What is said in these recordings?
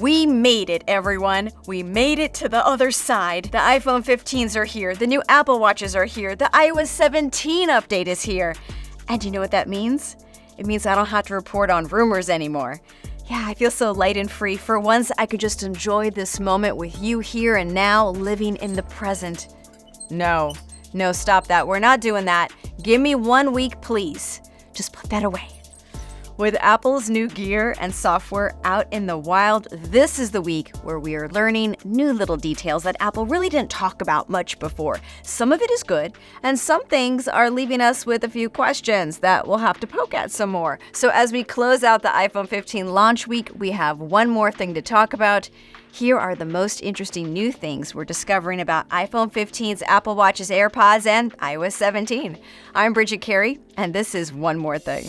We made it, everyone. We made it to the other side. The iPhone 15s are here. The new Apple Watches are here. The iOS 17 update is here. And you know what that means? It means I don't have to report on rumors anymore. Yeah, I feel so light and free. For once, I could just enjoy this moment with you here and now, living in the present. No, stop that. We're not doing that. Give me 1 week, please. Just put that away. With Apple's new gear and software out in the wild, this is the week where we are learning new little details that Apple really didn't talk about much before. Some of it is good, and some things are leaving us with a few questions that we'll have to poke at some more. So as we close out the iPhone 15 launch week, we have one more thing to talk about. Here are the most interesting new things we're discovering about iPhone 15's, Apple Watches, AirPods, and iOS 17. I'm Bridget Carey, and this is One More Thing.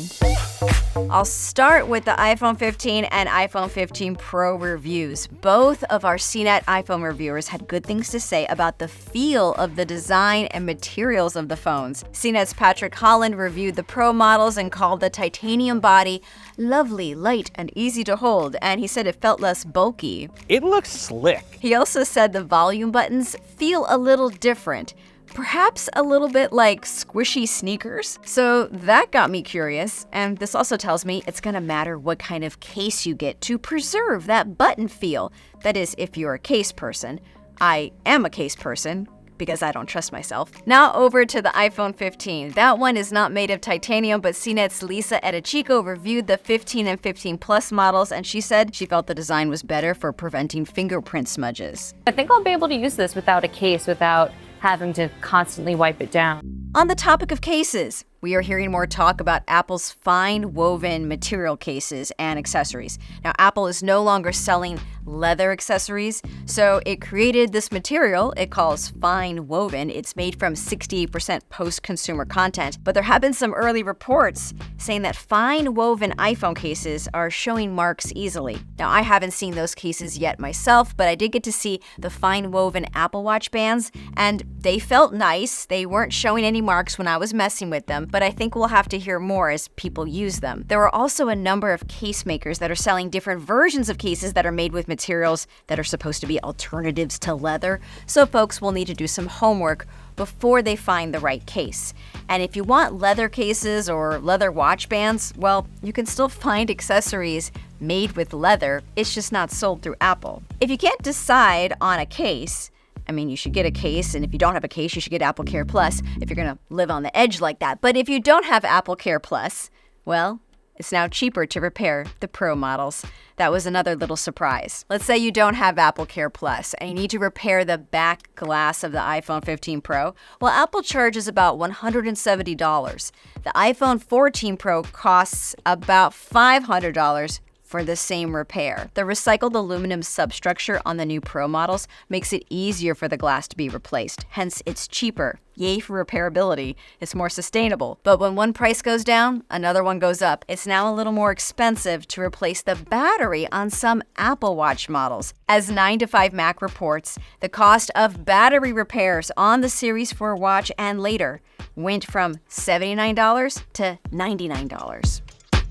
I'll start with the iPhone 15 and iPhone 15 Pro reviews. Both of our CNET iPhone reviewers had good things to say about the feel of the design and materials of the phones. CNET's Patrick Holland reviewed the Pro models and called the titanium body lovely, light, and easy to hold, and he said it felt less bulky. It looks slick. He also said the volume buttons feel a little different. Perhaps a little bit like squishy sneakers. So that got me curious, and this also tells me it's gonna matter what kind of case you get to preserve that button feel. That is, if you're a case person. I am a case person, because I don't trust myself. Now over to the iPhone 15. That one is not made of titanium, but CNET's Lisa Edachico reviewed the 15 and 15 Plus models, and she said she felt the design was better for preventing fingerprint smudges. I think I'll be able to use this without a case, without having to constantly wipe it down. On the topic of cases, we are hearing more talk about Apple's FineWoven material cases and accessories. Now, Apple is no longer selling leather accessories, so it created this material it calls FineWoven. It's made from 68% post-consumer content, but there have been some early reports saying that FineWoven iPhone cases are showing marks easily. Now, I haven't seen those cases yet myself, but I did get to see the FineWoven Apple Watch bands, and they felt nice. They weren't showing any marks when I was messing with them, but I think we'll have to hear more as people use them. There are also a number of case makers that are selling different versions of cases that are made with materials that are supposed to be alternatives to leather, so folks will need to do some homework before they find the right case. And if you want leather cases or leather watch bands, well, you can still find accessories made with leather. It's just not sold through Apple. If you can't decide on a case, I mean, you should get a case, and if you don't have a case, you should get Apple Care Plus if you're gonna live on the edge like that. But if you don't have Apple Care Plus, well, it's now cheaper to repair the Pro models. That was another little surprise. Let's say you don't have Apple Care Plus and you need to repair the back glass of the iPhone 15 Pro. Well, Apple charges about $170. The iPhone 14 Pro costs about $500 for the same repair. The recycled aluminum substructure on the new Pro models makes it easier for the glass to be replaced. Hence, it's cheaper. Yay for repairability. It's more sustainable. But when one price goes down, another one goes up. It's now a little more expensive to replace the battery on some Apple Watch models. As 9to5Mac reports, the cost of battery repairs on the Series 4 watch and later went from $79 to $99.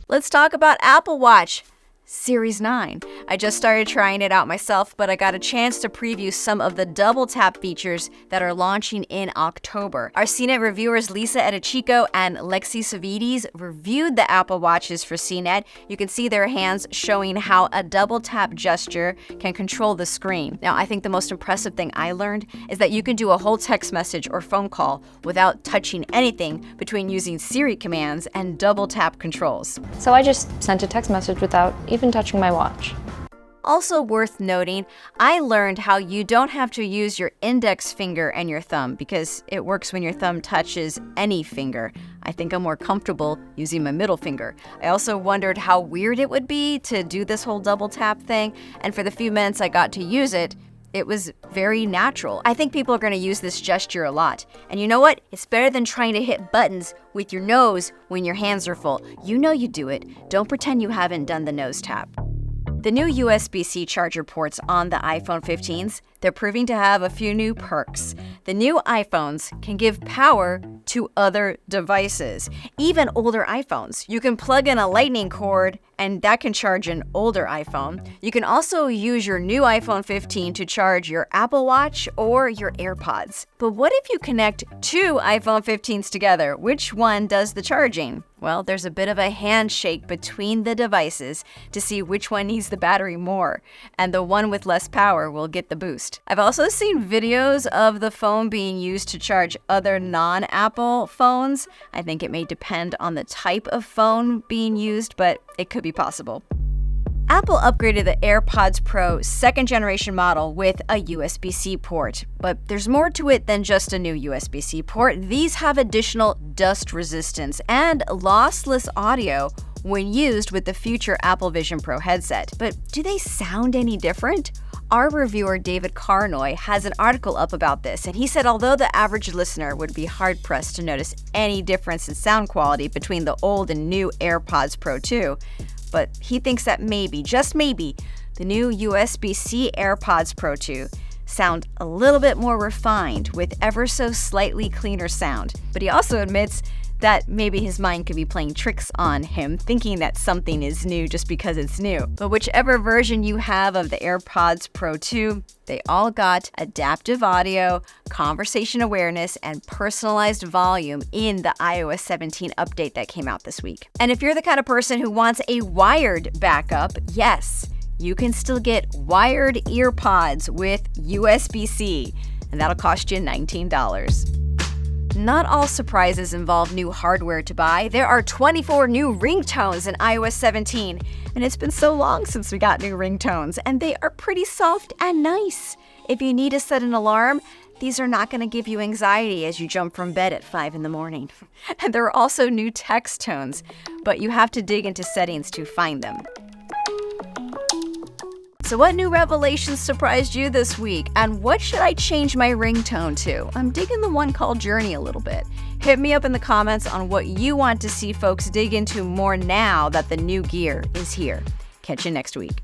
Let's talk about Apple Watch Series 9. I just started trying it out myself, but I got a chance to preview some of the double tap features that are launching in October. Our CNET reviewers Lisa Edachico and Lexi Savides reviewed the Apple Watches for CNET. You can see their hands showing how a double tap gesture can control the screen. Now, I think the most impressive thing I learned is that you can do a whole text message or phone call without touching anything between using Siri commands and double tap controls. So I just sent a text message without even touching my watch. Also worth noting, I learned how you don't have to use your index finger and your thumb because it works when your thumb touches any finger. I think I'm more comfortable using my middle finger. I also wondered how weird it would be to do this whole double tap thing, and for the few minutes I got to use it, it was very natural. I think people are going to use this gesture a lot. And you know what? It's better than trying to hit buttons with your nose when your hands are full. You know you do it. Don't pretend you haven't done the nose tap. The new USB-C charger ports on the iPhone 15s, they're proving to have a few new perks. The new iPhones can give power to other devices, even older iPhones. You can plug in a lightning cord and that can charge an older iPhone. You can also use your new iPhone 15 to charge your Apple Watch or your AirPods. But what if you connect two iPhone 15s together? Which one does the charging? Well, there's a bit of a handshake between the devices to see which one needs the battery more, and the one with less power will get the boost. I've also seen videos of the phone being used to charge other non-Apple phones. I think it may depend on the type of phone being used, but it could be possible. Apple upgraded the AirPods Pro second generation model with a USB-C port, but there's more to it than just a new USB-C port. These have additional dust resistance and lossless audio when used with the future Apple Vision Pro headset. But do they sound any different? Our reviewer David Carnoy has an article up about this, and he said although the average listener would be hard-pressed to notice any difference in sound quality between the old and new AirPods Pro 2, but he thinks that maybe, just maybe, the new USB-C AirPods Pro 2 sound a little bit more refined with ever so slightly cleaner sound. But he also admits that maybe his mind could be playing tricks on him, thinking that something is new just because it's new. But whichever version you have of the AirPods Pro 2, they all got adaptive audio, conversation awareness, and personalized volume in the iOS 17 update that came out this week. And if you're the kind of person who wants a wired backup, yes, you can still get wired earpods with USB-C, and that'll cost you $19. Not all surprises involve new hardware to buy. There are 24 new ringtones in iOS 17, and it's been so long since we got new ringtones, and they are pretty soft and nice. If you need to set an alarm, these are not going to give you anxiety as you jump from bed at 5 in the morning. And there are also new text tones, but you have to dig into settings to find them. So what new revelations surprised you this week? And what should I change my ringtone to? I'm digging the one called Journey a little bit. Hit me up in the comments on what you want to see folks dig into more now that the new gear is here. Catch you next week.